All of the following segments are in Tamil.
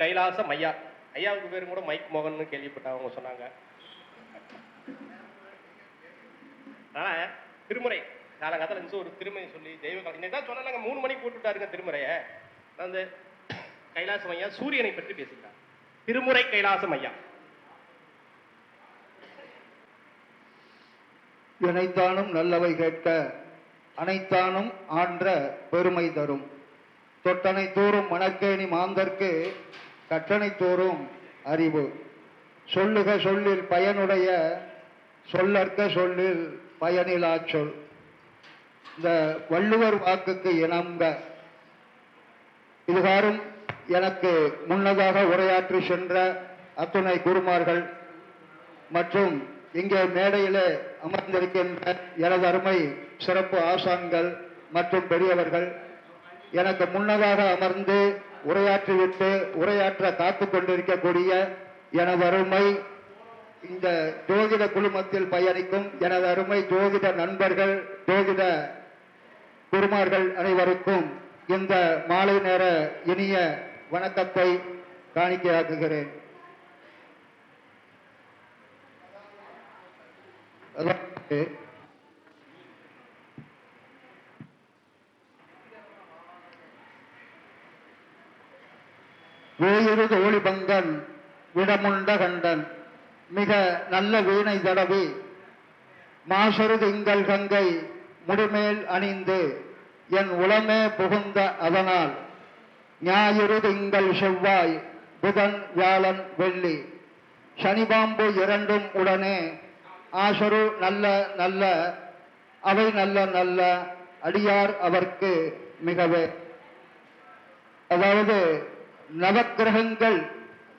கைலாசம் ஐயா. ஐயாவுக்கு பேரும் கூட மைக் மோகன் கேள்விப்பட்டவங்க சொன்னாங்க. ஆனால் திருமுறை காலங்காலத்தில் இருந்துச்சு ஒரு திருமுறை சொல்லி தெய்வ காலம் இன்னைக்கு தான் சொன்னாங்க 3 மணிக்கு போட்டுவிட்டாருங்க திருமுறையை. அந்த கைலாசம் ஐயா சூரியனை பற்றி பேசிட்டார். திருமுறை கைலாசம் ஐயா. இணைத்தானும் நல்லவை கேட்க அனைத்தானும் ஆன்ற பெருமை தரும் தொட்டனை தோறும் மணக்கேணி மாந்தர்க்கு கற்றனை தோறும் அறிவு சொல்லுக சொல்லில் பயனுடைய சொல்லற்க சொல்லில் பயனிலா சொல். இந்த வள்ளுவர் வாக்குக்கு இணங்க இதுகாரும் எனக்கு முன்னதாக உரையாற்றி சென்ற அத்துணை குருமார்கள் மற்றும் இங்கே மேடையிலே அமர்ந்திருக்கின்ற எனது அருமை சிறப்பு ஆசான்கள் மற்றும் பெரியவர்கள், எனக்கு முன்னதாக அமர்ந்து உரையாற்றிவிட்டு உரையாற்ற காத்து கொண்டிருக்கக்கூடிய எனது அருமை இந்த ஜோதிட குழுமத்தில் பயணிக்கும் எனது அருமை ஜோதிட நண்பர்கள், ஜோதிட குருமார்கள் அனைவருக்கும் இந்த மாலை நேர இனிய வணக்கத்தை காணிக்கையாக்குகிறேன். வேயிரு ஒளிபங்கன் விடமுண்ட கண்டன் மிக நல்ல வீணை தடவி மாசரு திங்கள் கங்கை முடிமேல் அணிந்து என் உளமே புகுந்த அதனால் ஞாயிறு திங்கள் செவ்வாய் புதன் வியாழன் வெள்ளி சனிபாம்பு இரண்டும் உடனே ஆசரு நல்ல நல்ல அவை நல்ல நல்ல அடியார் அவர்க்கு மிகவே. அதாவது நவக்கிரகங்கள்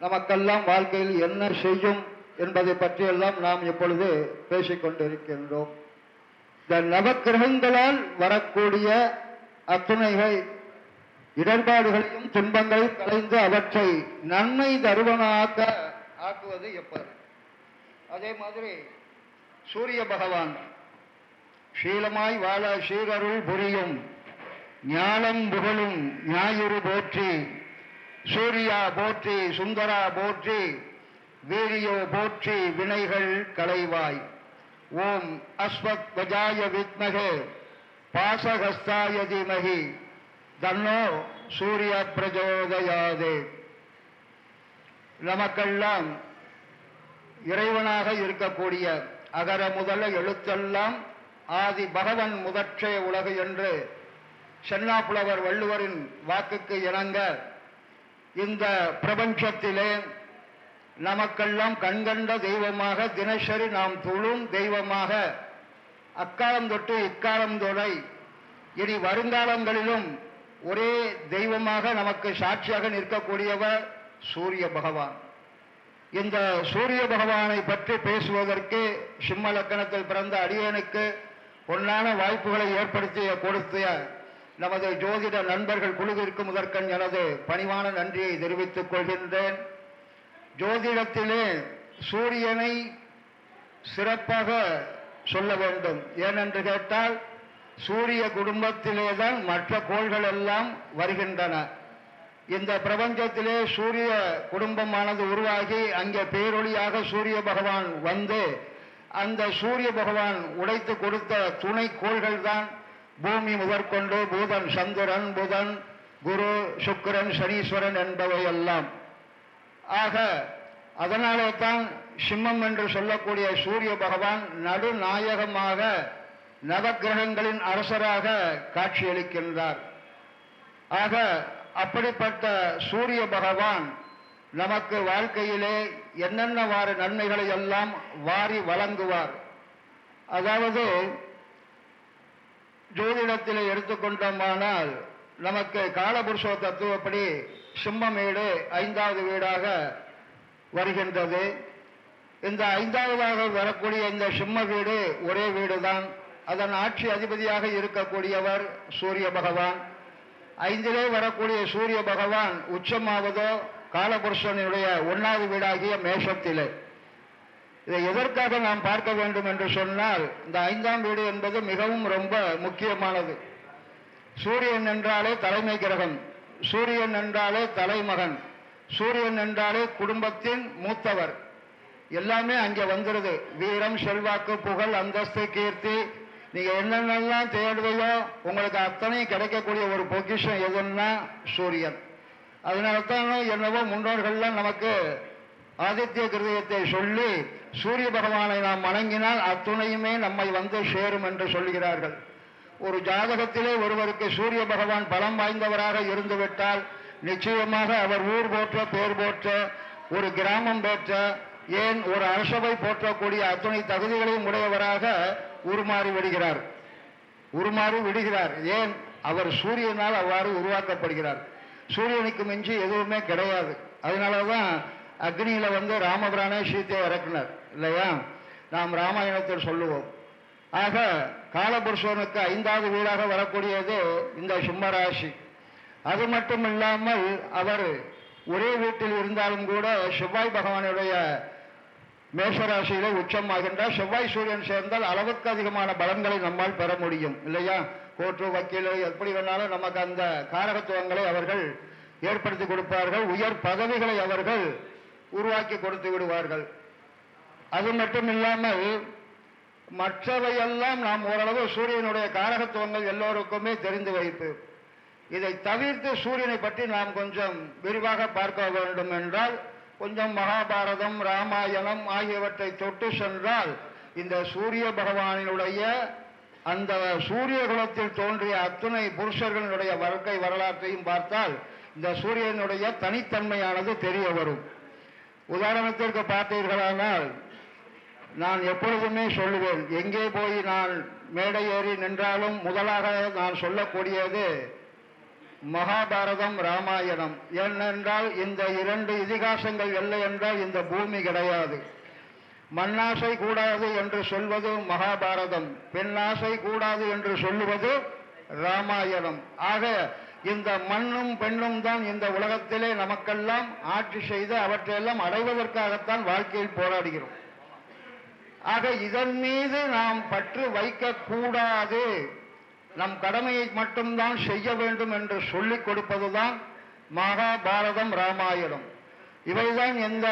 நமக்கெல்லாம் வாழ்க்கையில் என்ன செய்யும் என்பதை பற்றியெல்லாம் நாம் இப்பொழுது பேசிக்கொண்டிருக்கின்றோம். இந்த நவக்கிரகங்களால் வரக்கூடிய அத்துணைகள் இடர்பாடுகளையும் துன்பங்களையும் கலைந்து அவற்றை நன்மை தருவனாக ஆக்குவது எப்போது? அதே மாதிரி சூரிய பகவான் சீலமாய் வாழ சீரருள் புரியும் ஞானம் புகழும் ஞாயிறு போற்றி சூர்யா போற்றி சுந்தரா போற்றி வீரியோ போற்றி வினைகள் களைவாய் ஓம் அஸ்வத் வஜாய வித்மகே பாசஹஸ்தாய தீமஹி தன்னோ சூரிய பிரஜோதயாதே. நமக்கெல்லாம் இறைவனாக இருக்கக்கூடிய அகர முதல எழுத்தெல்லாம் ஆதி பகவன் முதற்றே உலகு என்று சென்னாப்புலவர் வள்ளுவரின் வாக்குக்கு இணங்க இந்த பிரபஞ்சத்திலே நமக்கெல்லாம் கண்கண்ட தெய்வமாக தினசரி நாம் தொழும் தெய்வமாக அக்காலம் தொட்டு இக்காலம் தொலை இனி வருங்காலங்களிலும் ஒரே தெய்வமாக நமக்கு சாட்சியாக நிற்கக்கூடியவர் சூரிய பகவான். இந்த சூரிய பகவானை பற்றி பேசுவதற்கு சிம்ம லக்கணத்தில் பிறந்த அடியனுக்கு பொன்னான வாய்ப்புகளை ஏற்படுத்தி கொடுத்திய நமது ஜோதிட நண்பர்கள் குழுவிற்கு முதற்கண் எனது பணிவான நன்றியை தெரிவித்துக் கொள்கின்றேன். ஜோதிடத்திலே சூரியனை சிறப்பாக சொல்ல வேண்டும். ஏனென்று கேட்டால் சூரிய குடும்பத்திலே தான் மற்ற கோள்கள் எல்லாம் வருகின்றன. இந்த பிரபஞ்சத்திலே சூரிய குடும்பமானது உருவாகி அங்கே பேரொளியாக சூரிய பகவான் வந்து அந்த சூரிய பகவான் உடைத்து கொடுத்த துணை கோள்கள் தான் பூமி முதற்கொண்டு பூதன் சந்திரன் புதன் குரு சுக்கிரன் சனீஸ்வரன் என்பவையெல்லாம். ஆக அதனாலே தான் சிம்மம் என்று சொல்லக்கூடிய சூரிய பகவான் நடுநாயகமாக நவக்கிரகங்களின் அரசராக காட்சியளிக்கின்றார். ஆக அப்படிப்பட்ட சூரிய பகவான் நமக்கு வாழ்க்கையிலே என்னென்னவாறு நன்மைகளை எல்லாம் வாரி வழங்குவார். அதாவது ஜோதிடத்தில் எடுத்துக்கொண்டோமானால் நமக்கு காலபுருஷ தத்துவப்படி சிம்மம் வீடு 5வது வீடாக வருகின்றது. இந்த 5வதாக வரக்கூடிய இந்த சிம்ம வீடு ஒரே வீடு தான். அதன் ஆட்சி அதிபதியாக இருக்கக்கூடியவர் சூரிய பகவான். 5லே வரக்கூடிய சூரிய பகவான் உச்சமாவதோ காலபுருஷனுடைய 1வது வீடாகிய மேஷத்திலே. இதை எதற்காக நாம் பார்க்க வேண்டும் என்று சொன்னால் இந்த 5ஆம் வீடு என்பது மிகவும் ரொம்ப முக்கியமானது. சூரியன் என்றாலே தலைமை கிரகம், சூரியன் என்றாலே தலைமகன், சூரியன் என்றாலே குடும்பத்தின் மூத்தவர். எல்லாமே அங்கே வந்துடுது. வீரம், செல்வாக்கு, புகழ், அந்தஸ்து, கீர்த்தி, நீங்க என்னென்னலாம் தேடுவையோ உங்களுக்கு அத்தனையும் கிடைக்கக்கூடிய ஒரு பொக்கிஷம் எதுன்னா சூரியன். அதனால தான் என்னவோ முன்னோர்கள்லாம் நமக்கு ஆதித்ய கிருதயத்தை சொல்லி சூரிய பகவானை நாம் வணங்கினால் அத்துணையுமே நம்மை வந்து சேரும் என்று சொல்கிறார்கள். ஒரு ஜாதகத்திலே ஒருவருக்கு சூரிய பகவான் பலம் வாய்ந்தவராக இருந்துவிட்டால் நிச்சயமாக அவர் ஊர் போற்ற, பேர் போற்ற, ஒரு கிராமம் போற்ற, ஏன் ஒரு அரசவை போற்றக்கூடிய அத்துணை தகுதிகளையும் உடையவராக உருமாறி விடுகிறார். ஏன்? அவர் சூரியனால் அவ்வாறு உருவாக்கப்படுகிறார். சூரியனுக்கு மிஞ்சி எதுவுமே கிடையாது. அதனாலதான் அக்னியில வந்து ராமபிரானே சீத்தையை இறக்குனார் இல்லையா? நாம் ராமாயணத்தில் சொல்லுவோம். ஆக காலபுருஷனுக்கு 5வது வீடாக வரக்கூடியது இந்த சிம்மராசி. அது மட்டும் இல்லாமல் அவர் ஒரே வீட்டில் இருந்தாலும் கூட செவ்வாய் பகவானுடைய மேஷராசியிலே உச்சமாகின்றார். செவ்வாய் சூரியன் சேர்ந்தால் அளவுக்கு அதிகமான பலன்களை நம்மால் பெற முடியும் இல்லையா? கோர்ட்டு, வக்கீல், எப்படி வேணாலும் நமக்கு அந்த காரகத்துவங்களை அவர்கள் ஏற்படுத்தி கொடுப்பார்கள். உயர் பதவிகளை அவர்கள் உருவாக்கி கொடுத்து விடுவார்கள். அது மட்டும் இல்லாமல் மற்றவையெல்லாம் நாம் ஓரளவு சூரியனுடைய காரகத்துவங்கள் எல்லோருக்குமே தெரிந்து வைப்பு. இதை தவிர்த்து சூரியனை பற்றி நாம் கொஞ்சம் விரிவாக பார்க்க வேண்டும் என்றால் கொஞ்சம் மகாபாரதம், ராமாயணம் ஆகியவற்றை தொட்டு சென்றால் இந்த சூரிய பகவானினுடைய அந்த சூரிய குலத்தில் தோன்றிய அத்துணை புருஷர்களுடைய வாழ்க்கை வரலாற்றையும் பார்த்தால் இந்த சூரியனுடைய தனித்தன்மையானது தெரிய வரும். உதாரணத்திற்கு பார்த்தீர்களானால் நான் எப்பொழுதுமே சொல்லுவேன், எங்கே போய் நான் மேடை ஏறி நின்றாலும் முதலாக நான் சொல்லக்கூடியது மகாபாரதம், ராமாயணம். ஏனென்றால் இந்த 2 இதிகாசங்கள் இல்லை என்றால் இந்த பூமி கிடையாது. மண்ணாசை கூடாது என்று சொல்வது மகாபாரதம், பெண்ணாசை கூடாது என்று சொல்லுவது ராமாயணம். ஆக இந்த மண்ணும் பெண்ணும் தான் இந்த உலகத்திலே நமக்கெல்லாம் ஆட்சி செய்து அவற்றையெல்லாம் அடைவதற்காகத்தான் வாழ்க்கையில் போராடுகிறோம். ஆக இதன் மீது நாம் பற்று வைக்க கூடாது, நம் கடமையை மட்டும்தான் செய்ய வேண்டும் என்று சொல்லிக் கொடுப்பதுதான் மகாபாரதம், ராமாயணம். இவைதான் இந்த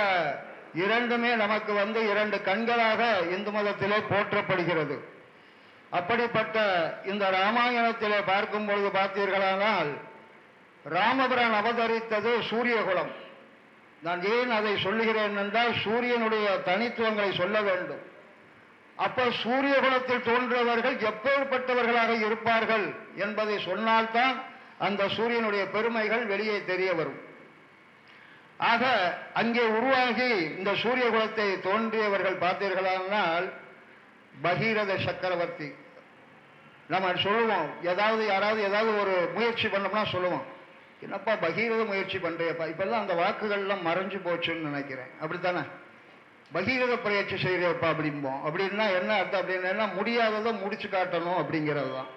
2மே நமக்கு வந்து 2 கண்களாக இந்து மதத்திலே போற்றப்படுகிறது. அப்படிப்பட்ட இந்த ராமாயணத்திலே பார்க்கும் பொழுது பார்த்தீர்களானால் ராமபிரான் அவதரித்தது சூரியகுலம். நான் ஏன் அதை சொல்லுகிறேன் என்றால் சூரியனுடைய தனித்துவங்களை சொல்ல வேண்டும். அப்ப சூரிய குலத்தில் தோன்றவர்கள் எப்பேற்பட்டவர்களாக இருப்பார்கள் என்பதை சொன்னால்தான் அந்த சூரியனுடைய பெருமைகள் வெளியே தெரிய வரும். ஆக அங்கே உருவாகி இந்த சூரிய குலத்தை தோன்றியவர்கள் பார்த்தீர்களானால் பகீரத சக்கரவர்த்தி. நம்ம சொல்லுவோம், யாராவது ஏதாவது ஒரு முயற்சி பண்ணோம்னா சொல்லுவோம், என்னப்பா பகீரத முயற்சி பண்றியப்பா. இப்பெல்லாம் அந்த வாக்குகள்லாம் மறைஞ்சு போச்சுன்னு நினைக்கிறேன். அப்படித்தானே? பகீரத பயிற்சி செய்யறப்பா அப்படிம்போம். அப்படின்னா என்ன அர்த்தம்? அப்படின்னா முடியாததை முடிச்சு காட்டணும் அப்படிங்கிறது தான்.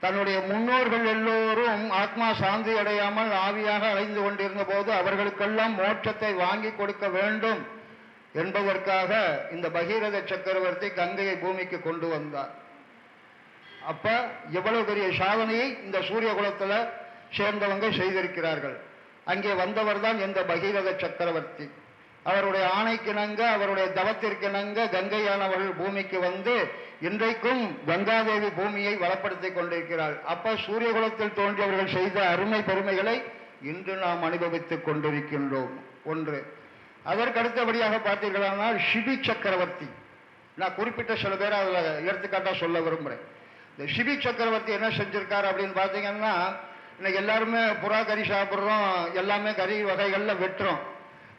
தன்னுடைய முன்னோர்கள் எல்லோரும் ஆத்மா சாந்தி அடையாமல் ஆவியாக அலைந்து கொண்டிருந்த போது அவர்களுக்கெல்லாம் மோட்சத்தை வாங்கி கொடுக்க வேண்டும் என்பதற்காக இந்த பகீரத சக்கரவர்த்தி கங்கையை பூமிக்கு கொண்டு வந்தார். அப்ப எவ்வளவு பெரிய சாதனையை இந்த சூரிய குலத்துல சேர்ந்தவங்க செய்திருக்கிறார்கள். அங்கே வந்தவர் தான் இந்த பகீரத சக்கரவர்த்தி. அவருடைய ஆணைக்கிணங்க, அவருடைய தவத்திற்கிணங்க கங்கையானவர்கள் பூமிக்கு வந்து இன்றைக்கும் கங்காதேவி பூமியை வளப்படுத்திக் கொண்டிருக்கிறாள். அப்ப சூரிய குலத்தில் தோன்றியவர்கள் செய்த அருமை பெருமைகளை இன்று நாம் அனுபவித்துக் கொண்டிருக்கின்றோம். ஒன்று. அதற்கு அடுத்தபடியாக பார்த்தீர்களானால் சிபி சக்கரவர்த்தி. நான் குறிப்பிட்ட சில பேர் அதுல எடுத்துக்காட்டா சொல்ல விரும்புறேன். இந்த சிபி சக்கரவர்த்தி என்ன செஞ்சிருக்காரு அப்படின்னு பார்த்தீங்கன்னா, இன்னைக்கு எல்லாருமே புறா கறி சாப்பிட்றோம், எல்லாமே கறி வகைகள்ல வெட்டுறோம்.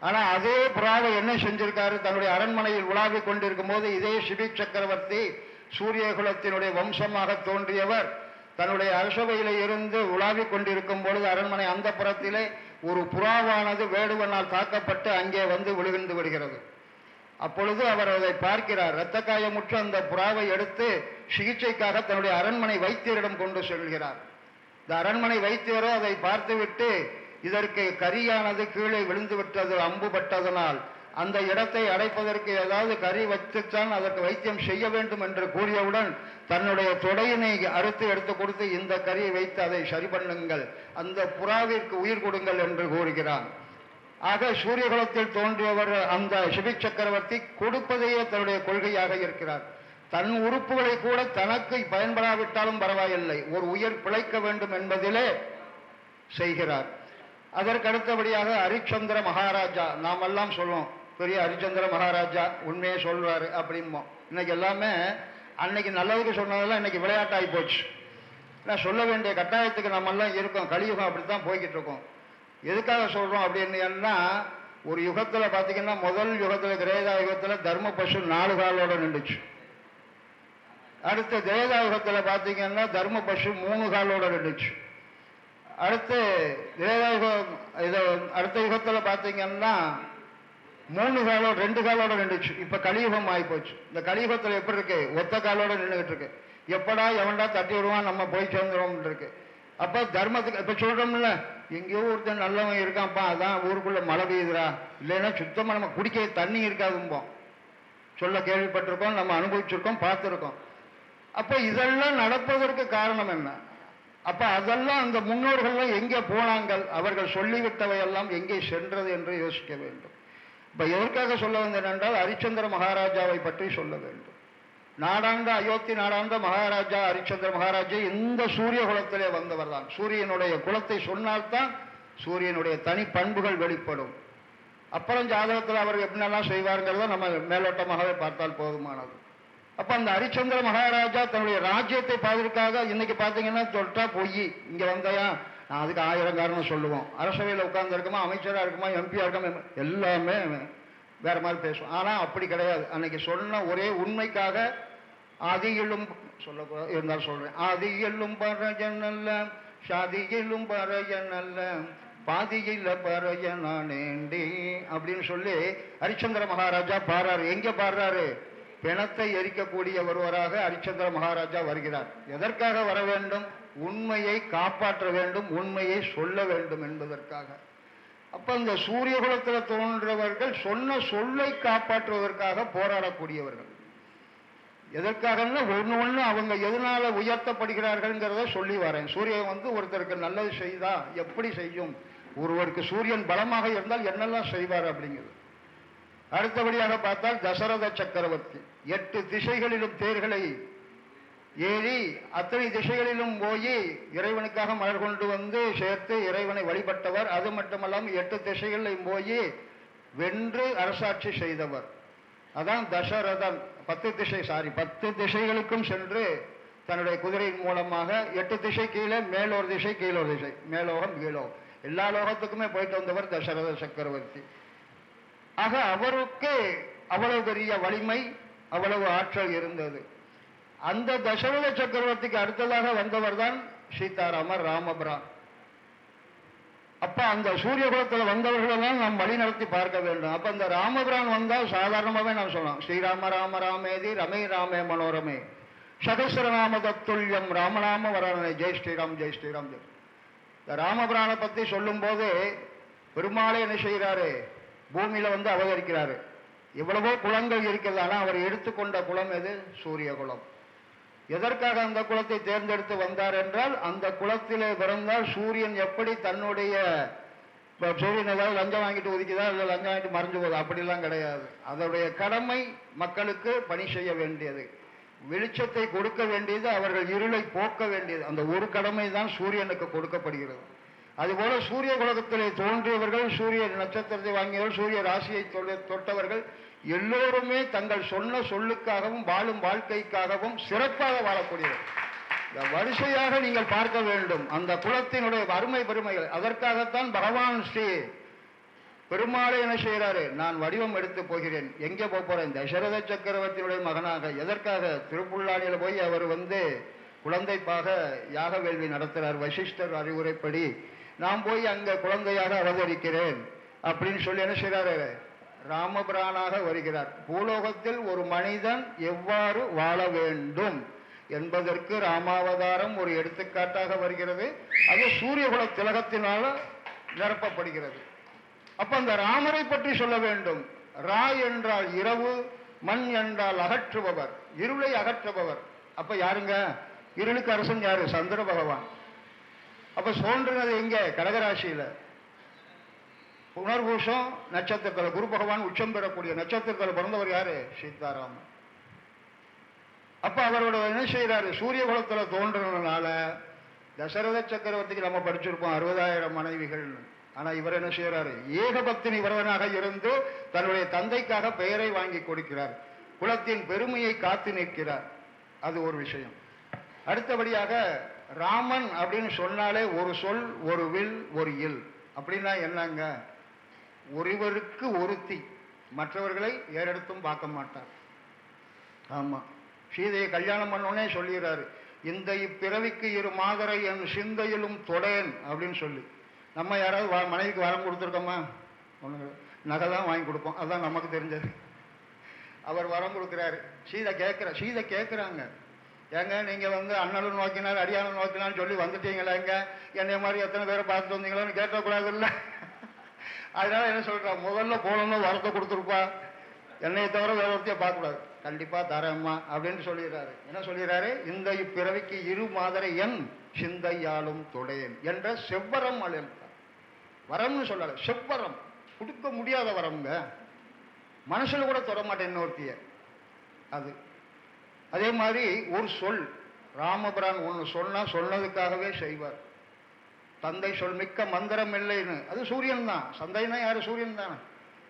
ஆனா அதே புறாவை என்ன செஞ்சிருக்காரு, தன்னுடைய அரண்மனையில் உலாவிக் கொண்டிருக்கும் போது இதே சிபி சக்கரவர்த்தி சூரிய குலத்தினுடைய வம்சமாக தோன்றியவர் தன்னுடைய அரசவையில இருந்து உலாவிக் கொண்டிருக்கும் பொழுது அரண்மனை அந்த புறத்திலே ஒரு புறாவானது வேடுவனால் தாக்கப்பட்டு அங்கே வந்து விழுந்து விடுகிறது. அப்பொழுது அவர் அதை பார்க்கிறார். இரத்த காயமுற்ற அந்த புறாவை எடுத்து சிகிச்சைக்காக தன்னுடைய அரண்மனை வைத்தியரிடம் கொண்டு செல்கிறார். இந்த அரண்மனை வைத்தியரோ அதை பார்த்துவிட்டு இதற்கு கரியானது கீழே விழுந்து விட்டது அம்பு பட்டதனால், அந்த இடத்தை அடைப்பதற்கு ஏதாவது கரி வைத்துத்தான் அதற்கு வைத்தியம் செய்ய வேண்டும் என்று கூறியவுடன் தன்னுடைய தொடையினை அறுத்து எடுத்து கொடுத்து இந்த கரியை வைத்து அதை சரி பண்ணுங்கள், அந்த புறாவிற்கு உயிர் கொடுங்கள் என்று கூறுகிறான். ஆக சூரியகுலத்தில் தோன்றியவர் அந்த சிபி சக்கரவர்த்தி கொடுப்பதையே தன்னுடைய கொள்கையாக இருக்கிறார். தன் உறுப்புகளை கூட தனக்கு பயன்படாவிட்டாலும் பரவாயில்லை, ஒரு உயிர் பிழைக்க வேண்டும் என்பதிலே செய்கிறார். அதற்கு அடுத்தபடியாக ஹரிச்சந்திர மகாராஜா, நாம் எல்லாம் சொல்லுவோம் பெரிய ஹரிச்சந்திர மகாராஜா உண்மையை சொல்றாரு அப்படின்போம். இன்னைக்கு எல்லாமே அன்னைக்கு நல்லதுக்கு சொன்னதெல்லாம் இன்னைக்கு விளையாட்டாகி போச்சு. நான் சொல்ல வேண்டிய கட்டாயத்துக்கு நம்ம எல்லாம் இருக்கோம். கலியுகம் அப்படித்தான் போய்கிட்டு இருக்கோம். எதுக்காக சொல்றோம் அப்படின்னா, ஒரு யுகத்துல பாத்தீங்கன்னா முதல் யுகத்துல திரேதா யுகத்துல தர்ம பசு 4 காலோட நின்றுச்சு. அடுத்த திரேதா யுகத்துல பாத்தீங்கன்னா தர்ம பசு 3 காலோட நின்றுச்சு. அடுத்து திரேதா யுகம் அடுத்த யுகத்துல பாத்தீங்கன்னா 3 காலோட 2 காலோட நின்றுச்சு. இப்ப கலியுகம் ஆகி போச்சு. இந்த கலியுகத்துல எப்படி இருக்கு? ஒத்த காலோட நின்றுகிட்டு இருக்கு. எப்படா எவன்டா தட்டி விடுவான் நம்ம போய் சேர்ந்துடும் இருக்கு. அப்ப தர்மத்துக்கு இப்ப சொல்றோம்ல, எங்கேயோ ஒருத்தன் நல்லவன் இருக்கான்ப்பா, அதான் ஊருக்குள்ள மழை பெய்யுதுரா, இல்லைன்னா சுத்தமா நம்ம குடிக்க தண்ணி இருக்காதும்போம். சொல்ல கேள்விப்பட்டிருக்கோம், நம்ம அனுபவிச்சிருக்கோம், பார்த்துருக்கோம். அப்ப இதெல்லாம் நடப்பதற்கு காரணம் என்ன? அப்ப அதெல்லாம் அந்த முன்னோர்கள்லாம் எங்கே போனாங்கள், அவர்கள் சொல்லிவிட்டவையெல்லாம் எங்கே சென்றது என்று யோசிக்க வேண்டும். இப்ப எதற்காக சொல்ல வந்தேன் என்றால், ஹரிச்சந்திர மகாராஜாவை பற்றி சொல்ல வேண்டும். நாடாண்ட அயோத்தி நாடாண்ட மகாராஜா ஹரிச்சந்திர மகாராஜா இந்த சூரிய குலத்திலே வந்தவர் தான். சூரியனுடைய குலத்தை சொன்னால்தான் சூரியனுடைய தனி பண்புகள் வெளிப்படும். அப்புறம் ஜாதகத்தில் அவர் எப்படின்னெல்லாம் செய்வாருங்கிறத நம்ம மேலோட்டமாகவே பார்த்தால் போதுமானது. அப்ப அந்த ஹரிச்சந்திர மகாராஜா தன்னுடைய ராஜ்யத்தை பாதுகாக்க இன்னைக்கு பார்த்தீங்கன்னா சொல்லிட்டா பொய். இங்க வந்தையா நான் அதுக்கு 1000 காரணம் சொல்லுவோம். அரசவையில் உட்கார்ந்து இருக்குமா, அமைச்சராக இருக்குமா, எம்பியா இருக்குமா, எல்லாமே வேற மாதிரி பேசுவோம். ஆனா அப்படி கிடையாது. அன்னைக்கு சொன்ன ஒரே உண்மைக்காக ஆதியிலும் சொல்ல இருந்தாலும் சொல்றேன், ஆதியிலும் பறையனல்ல சாதியிலும் பறையனல்ல பாதியில பறைய நானேண்டி அப்படின்னு சொல்லி ஹரிச்சந்திர மகாராஜா பாடுறாரு. எங்க பாடுறாரு? பிணத்தை எரிக்கக்கூடிய ஒருவராக ஹரிச்சந்திர மகாராஜா வருகிறார். எதற்காக வர வேண்டும்? உண்மையை காப்பாற்ற வேண்டும், உண்மையை சொல்ல வேண்டும் என்பதற்காக. அப்ப இந்த சூரிய குலத்தில் தோன்றவர்கள் சொன்ன சொல்லை காப்பாற்றுவதற்காக போராடக்கூடியவர்கள். எதற்காகன்னா ஒண்ணு அவங்க எதனால உயர்த்தப்படுகிறார்கள்ங்கிறத சொல்லி வரேன். சூரியன் ஒருத்தருக்கு நல்லது செய்தா எப்படி செய்யும், ஒருவருக்கு சூரியன் பலமாக இருந்தால் என்னெல்லாம் செய்வார் அப்படிங்கிறது. அடுத்தபடியாக பார்த்தால் தசரத சக்கரவர்த்தி 8 திசைகளிலும் தேர்களை ஏறி அத்தனை திசைகளிலும் போய் இறைவனுக்காக மலர் கொண்டு வந்து சேர்த்து இறைவனை வழிபட்டவர். அது மட்டுமல்லாமல் 8 திசைகளிலும் போய் வென்று அரசாட்சி செய்தவர். அதான் தசரதன். 10 திசைகளுக்கும் சென்று தன்னுடைய குதிரையின் மூலமாக 8 திசை கீழே, மேலோர் திசை கீழோர் திசை, மேலோகம் கீழோகம் எல்லா லோகத்துக்குமே போயிட்டு வந்தவர் தசரத சக்கரவர்த்தி. ஆக அவருக்கு அவ்வளவு பெரிய வலிமை, அவ்வளவு ஆற்றல் இருந்தது. அந்த தசரத சக்கரவர்த்திக்கு அடுத்ததாக வந்தவர் தான் சீதாராமர், ராமபிரான். அப்ப அந்த சூரிய குலத்தில் வந்தவர்களெல்லாம் நாம் வழி நடத்தி பார்க்க வேண்டும். அப்ப இந்த ராமபிரான் வந்தால் சாதாரணமாகவே நாம் சொல்லலாம், ஸ்ரீராம ராம ராமேதி ரமே ராமே மனோரமே சகசிரநாம தத்துல்யம் ராமநாம வரணை ஜெய் ஸ்ரீராம் ஜெய் ஸ்ரீராம் ஜெய். இந்த ராமபிரானை பத்தி சொல்லும் போது பெருமாளே என்ன செய்கிறாரு? பூமியில அவதரிக்கிறாரு. எவ்வளவோ குலங்கள் இருக்கிறது. ஆனா அவர் எடுத்துக்கொண்ட குலம் எது? சூரிய குலம். எதற்காக அந்த குலத்தை தேர்ந்தெடுத்து வந்தார் என்றால், அந்த குலத்திலே பிறந்தால் சூரியன் எப்படி தன்னுடைய சூரியன் ஏதாவது லஞ்சம் வாங்கிட்டு ஒதுக்கிதா, இல்லை லஞ்சம் வாங்கிட்டு மறைஞ்சு போகுது, அப்படிலாம் கிடையாது. அதனுடைய கடமை மக்களுக்கு பணி செய்ய வேண்டியது, வெளிச்சத்தை கொடுக்க வேண்டியது, அவர்கள் இருளை போக்க வேண்டியது. அந்த ஒரு கடமை தான் சூரியனுக்கு கொடுக்கப்படுகிறது. அதுபோல சூரிய குலத்திலே தோன்றியவர்கள், சூரிய நட்சத்திரத்தை வாங்கியவர்கள், சூரிய ராசியை தொட்டவர்கள் எல்லோருமே தங்கள் சொன்ன சொல்லுக்காகவும் வாழும் வாழ்க்கைக்காகவும் சிறப்பாக வாழக்கூடியவர். இந்த வரிசையாக நீங்கள் பார்க்க வேண்டும் அந்த குலத்தினுடைய அருமை பெருமைகள். அதற்காகத்தான் பகவான் ஸ்ரீ பெருமாளை என்ன செய்கிறாரு? நான் வடிவம் எடுத்து போகிறேன். எங்கே போறேன்? தசரத சக்கரவர்த்தியுடைய மகனாக. எதற்காக? திருப்புல்லானியில போய் அவர் குழந்தைப்பாக யாக வேள்வி நடத்துகிறார். வசிஷ்டர் அறிவுரைப்படி நான் போய் அங்க குழந்தையாக அவதரிக்கிறேன் அப்படின்னு சொல்லி என்ன செய்கிறாரு? ராமபிரானாக வருகிறார். பூலோகத்தில் ஒரு மனிதன் எவ்வாறு வாழ வேண்டும் என்பதற்கு ராமாவதாரம் ஒரு எடுத்துக்காட்டாக வருகிறது. அது சூரியகுல திலகத்தினால நிரப்பப்படுகிறது. அப்ப அந்த ராமரை பற்றி சொல்ல வேண்டும். ரா என்றால் இரவு, மண் என்றால் அகற்றுபவர், இருளை அகற்றுபவர். அப்ப யாருங்க? இருளுக்கு அரசன் யாரு? சந்திர பகவான். அப்ப தோன்றினது எங்க? கடகராசியில. புனர்பூசம் நட்சத்திரத்தில் குரு பகவான் உச்சம் பெறக்கூடிய நட்சத்திரத்தில் பிறந்தவர் யாரு? சீதாராமன். அப்ப அவரோட என்ன செய்யறாரு? சூரிய குலத்துல தோன்றதுனால தசரத சக்கரவர்த்திக்கு நம்ம படிச்சிருப்போம் 60,000 மனைவிகள். ஆனா இவர் என்ன செய்யறாரு? ஏகபக்தினி விரதனாக இருந்து தன்னுடைய தந்தைக்காக பெயரை வாங்கி கொடுக்கிறார். குலத்தின் பெருமையை காத்து நிற்கிறார். அது ஒரு விஷயம். அடுத்தபடியாக ராமன் அப்படின்னு சொன்னாலே ஒரு சொல், ஒரு வில், ஒரு இல். அப்படின்னா என்னங்க? ஒருவருக்கு ஒருத்தி, மற்றவர்களை ஏறெடுத்தும் பார்க்க மாட்டார். ஆமா, சீதையை கல்யாணம் பண்ணோன்னே சொல்லிடுறாரு, இந்த இப்பிறவிக்கு இரு மாதரை என் சிந்தையிலும் தொடேன் அப்படின்னு சொல்லி. நம்ம யாராவது மனைவிக்கு வரம் கொடுத்துருக்கோமா? ஒன்று நகை தான் வாங்கி கொடுப்போம், அதுதான் நமக்கு தெரிஞ்சது. அவர் வரம் கொடுக்குறாரு. சீதை கேட்குறாங்க, ஏங்க நீங்கள் அண்ணனும் நோக்கினார் அடியானும் நோக்கினான்னு சொல்லி வந்துட்டீங்களா? எங்க என்னைய மாதிரி எத்தனை பேரை பார்த்துட்டு வந்தீங்களான்னு கேட்கக்கூடாது இல்லை? அதனால என்ன சொல்றா, முதல்ல போனோம்னு வரத்தை கொடுத்துருப்பா, என்னையை தவிர வேற ஒருத்தைய பார்க்கக்கூடாது, கண்டிப்பா தரேம்மா அப்படின்னு சொல்லிடுறாரு. என்ன சொல்லிடுறாரு? இந்த இப்பிறவிக்கு இரு மாதரை என் சிந்தையாலும் தொடையன் என்ற செவ்வரம் அழைத்தார். வரம்னு சொல்லல, செவ்வரம். கொடுக்க முடியாத வரம்ங்க, மனசுல கூட தொட மாட்டேன் இன்னொருத்திய. அது அதே மாதிரி ஒரு சொல், ராமபிரான் ஒன்று சொன்னா சொன்னதுக்காகவே செய்வார். தந்தை சொல் மிக்க மந்திரம் இல்லைன்னு, அது சூரியன் தான். சந்தைனா யாரு? சூரியன் தானே.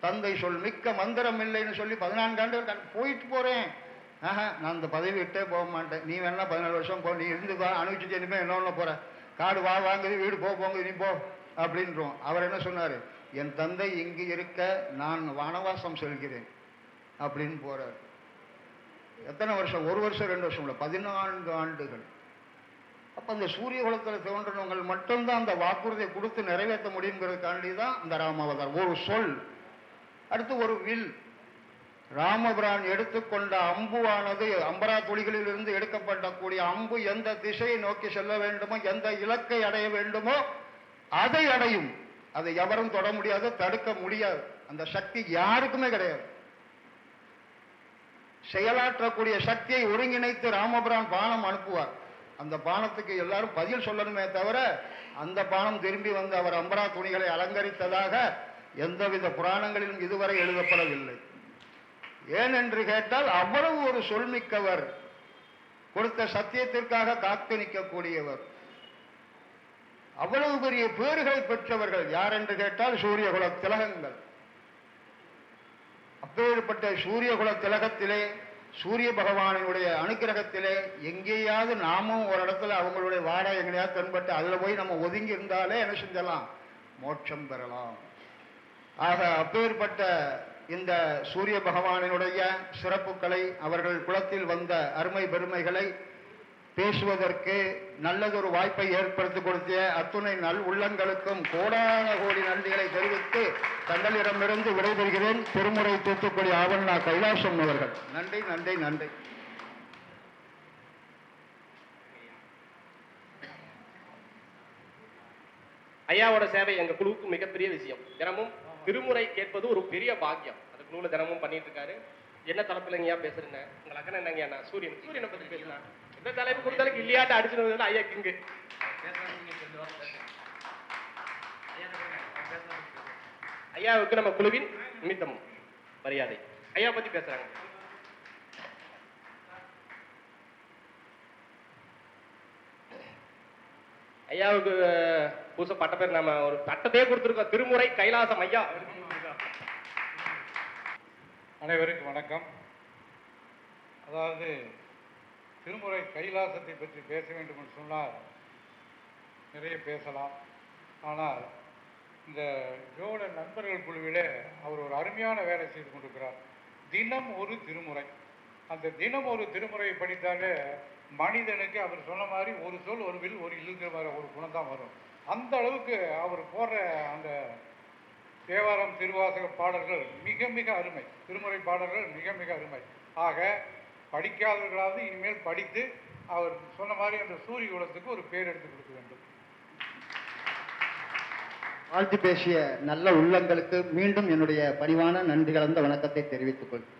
தந்தை சொல் மிக்க மந்திரம் இல்லைன்னு சொல்லி 14 ஆண்டுகள் போயிட்டு போறேன். நான் இந்த பதவி விட்டே போக மாட்டேன், நீ வேணா 14 வருஷம் போ, நீ இருந்துக்கோ, அனுபவிச்சுட்டு இனிமே என்ன போற, காடு வாங்குது, வீடு போங்க, நீ போ அப்படின்றோம். அவர் என்ன சொன்னாரு? என் தந்தை இங்கு இருக்க நான் வனவாசம் செல்கிறேன் அப்படின்னு போறார். எத்தனை வருஷம்? 1 வருஷம் 2 வருஷம் இல்லை, 14 ஆண்டுகள். அப்ப அந்த சூரிய குலத்தில் தோன்றவங்க மட்டும்தான் அந்த வாக்குறுதியை கொடுத்து நிறைவேற்ற முடியுங்கிறதுக்காண்டி தான் இந்த ராமாவதாரம். ஒரு சொல், அடுத்து ஒரு வில். ராமபிரான் எடுத்துக்கொண்ட அம்புவானது அம்பரா துளிகளில் இருந்து எடுக்கப்படக்கூடிய அம்பு எந்த திசையை நோக்கி செல்ல வேண்டுமோ, எந்த இலக்கை அடைய வேண்டுமோ அதை அடையும். அதை எவரும் தொட முடியாது, தடுக்க முடியாது. அந்த சக்தி யாருக்குமே கிடையாது. செயலாற்றக்கூடிய சக்தியை ஒருங்கிணைத்து ராமபிரான் பானம் அனுப்புவார். அந்த பானத்துக்கு எல்லாரும் பதில் சொல்லணுமே தவிர அந்த பானம் திரும்பி அவர் அம்பரா துணிகளை அலங்கரித்ததாக எந்தவித புராணங்களிலும் இதுவரை எழுதப்படவில்லை. ஏனென்று கேட்டால் அவ்வளவு ஒரு சொல்மிக்கவர், கொடுத்த சத்தியத்திற்காக காத்து நிற்கக்கூடியவர், அவ்வளவு பெரிய பேறுகளை பெற்றவர்கள். யார் என்று கேட்டால் சூரியகுல திலகங்கள். அப்பேற்பட்ட சூரியகுல திலகத்திலே, சூரிய பகவானினுடைய அனுக்கிரகத்திலே எங்கேயாவது நாமும் ஒரு இடத்துல அவங்களுடைய வாடகை எங்கேயாவது தென்பட்டு அதில் போய் நம்ம ஒதுங்கி இருந்தாலே என்ன செஞ்சலாம்? மோட்சம் பெறலாம். ஆக அப்பேற்பட்ட இந்த சூரிய பகவானினுடைய சிறப்புகளை, அவர்கள் குலத்தில் வந்த அருமை பெருமைகளை பேசுவதற்கு நல்லதொரு வாய்ப்பை ஏற்படுத்தி கொடுத்த அத்துணை நல் உள்ளங்களுக்கும் கோடான கோடி நன்றிகளை தெரிவித்து தங்களிடமிருந்து விடைபெறுகிறேன். திருமுறை தூத்துக்குடி ஆவண்ணா கைலாசம் அவர்கள். நன்றி நன்றி நன்றி. ஐயாவோட சேவை எங்க குழுவுக்கு மிகப்பெரிய விஷயம். தினமும் திருமுறை கேட்பது ஒரு பெரிய பாக்கியம். அந்த குழுவில் தினமும் பண்ணிட்டு இருக்காரு. என்ன தலைப்புலங்கயா பேசுறேங்க? உங்க லக்கணம் என்னங்கயா? சூரியனை பத்தி பேசுறேன். எந்த தலைப்பு கொடுத்தாலும் இல்லையாட்ட அடிச்சுட்டு ஐயா கிங்கு. ஐயாவுக்கு நம்ம குழுவின் நிமித்தம் மரியாதை. ஐயா பத்தி பேசுறாங்க. ஐயாவுக்கு புதுசா பட்ட பேர் நம்ம ஒரு பட்டத்தையே கொடுத்துருக்கோம், திருமுறை கைலாசம் ஐயா. அனைவருக்கும் வணக்கம். அதாவது திருமுறை கைலாசத்தை பற்றி பேச வேண்டும் என்று சொன்னால் நிறைய பேசலாம். ஆனால் இந்த ஜோட நண்பர்கள் குழுவிலே அவர் ஒரு அருமையான வேலை செய்து கொண்டிருக்கிறார். தினம் ஒரு திருமுறை. அந்த தினம் ஒரு திருமுறையை படித்தாலே மனிதனுக்கு அவர் சொன்ன மாதிரி ஒரு சொல், ஒரு வில், ஒரு இழுக்கிற மாதிரி ஒரு குணம் தான் வரும். அந்த அளவுக்கு அவர் போடுற அந்த தேவாரம் திருவாசக பாடல்கள் மிக மிக அருமை. திருமுறை பாடல்கள் மிக மிக அருமை. ஆக படிக்காதவர்களாவது இனிமேல் படித்து அவர் சொன்ன மாதிரி அந்த சூரிய குலத்துக்கு ஒரு பேர் எடுத்து கொடுக்க வேண்டும். வாழ்த்து பேசிய நல்ல உள்ளங்களுக்கு மீண்டும் என்னுடைய பணிவான நன்றி கலந்த வணக்கத்தை தெரிவித்துக் கொள்கிறேன்.